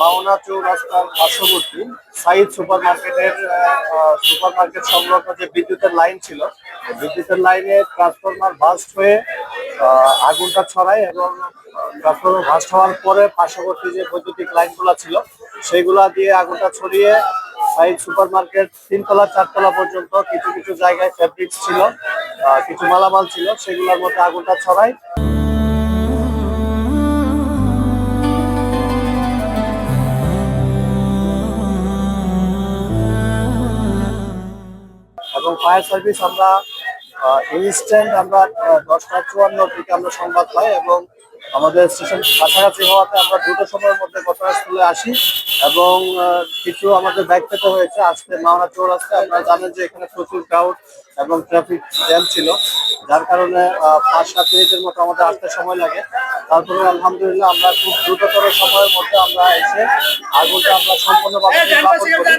মাওনা চৌরাস্তার পার্শ্ববর্তী Saeed super market সংলগ্ন যে বিদ্যুতের লাইন ছিল, বিদ্যুতের লাইনে ট্রান্সফরমার বাস্ট হয়ে আগুনটা ছড়ায় এবং ট্রান্সফরমার বাস্ট হওয়ার পরে পার্শ্ববর্তী যে বৈদ্যুতিক লাইনগুলো ছিল সেগুলা দিয়ে আগুনটা ছড়িয়ে সাইদ সুপার মার্কেট 3 তলা 4 তলা পর্যন্ত কিছু কিছু জায়গায় ফেব্রিক্স ছিল, কিছু মালামাল ছিল, সেগুলোর মধ্যে আগুনটা ছড়ায়। এবং ফায়ার সার্ভিস আমরা ইনস্ট্যান্ট আমরা 10টা 54 থেকে আমরা সংবাদ পাই এবং আমাদের স্টেশন কাছাকাছি হওয়াতে আমরা দ্রুত সময়ের মধ্যে ঘটনাস্থলে আসি এবং কিছু আমাদের ব্যাগ পেতে হয়েছে আসতে মাওনা চৌরাস্তায়। আপনারা জানেন যে এখানে প্রচুর ক্রাউড এবং ট্রাফিক জ্যাম ছিল, যার কারণে 5-7 মিনিটের মতো আমাদের আসতে সময় লাগে। তারপরে আলহামদুলিল্লাহ আমরা খুব দ্রুততর সময়ের মধ্যে আমরা এসে আগুনটা আমরা সম্পূর্ণভাবে নির্বাপন করি।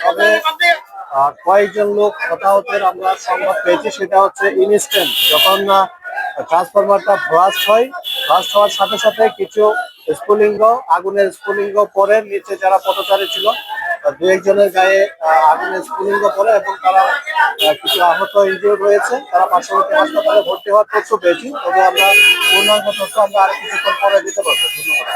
তবে কয়েকজন লোক হতাহতের আমরা সংবাদ পেয়েছি, সেটা হচ্ছে ইনস্ট্যান্ট যখন ট্রান্সফরমারটা ব্লাস্ট হওয়ার সাথে সাথে কিছু স্ফুলিঙ্গ, আগুনের স্ফুলিঙ্গ পরে নিচে যারা পথচারী ছিল 2-1 জনের গায়ে আগুনের স্ফুলিঙ্গ পরে এবং তারা কিছু আহত ইনজিওর রয়েছে, তারা পার্শ্ববর্তী হাসপাতালে ভর্তি হওয়ার তথ্য পেয়েছি। তবে আমরা পূর্ণাঙ্গ তথ্য আমরা আর কিছুক্ষণ পরে দিতে পারবো। ধন্যবাদ।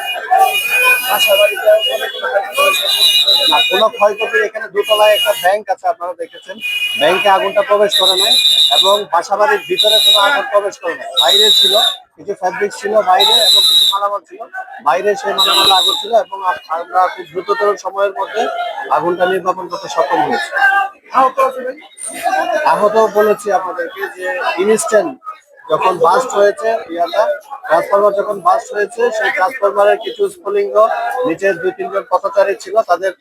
কোনো ক্ষয়ক্ষতি, এখানে 2 তলায় একটা ব্যাংক আছে, আপনারা দেখেছেন, ব্যাংকে আগুনটা প্রবেশ করে নাই এবং বাসাবাড়ির ভিতরে কোনো আগুন প্রবেশ করে নাই। বাইরে ছিল কিছু ফ্যাব্রিক ছিল বাইরে এবং কিছু মালামাল ছিল বাইরে, সেই মালামাল আগুন ছিল এবং আমরা খুব দ্রুততর সময়ের মধ্যে আগুনটা নির্বাপন করতে সক্ষম হয়েছি। আহত বলেছি আপনাদেরকে যে ইনস্ট্যান্ট যখন বাস্ট হয়েছে ট্রান্সফরমার যখন বাস্ট হয়েছে, সেই ট্রান্সফরমারের কিছু স্ফুলিঙ্গ নিচের 2-3 জন পথচারী ছিল তাদের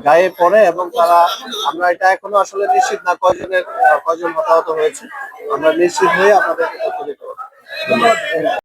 গায়ে পড়ে এবং আমরা এটা এখনো আসলে নিশ্চিত না কয়জন হতাহত হয়েছে। আমরা নিশ্চিত হয়ে আপনাদের তথ্য দিতে পারবো। ধন্যবাদ।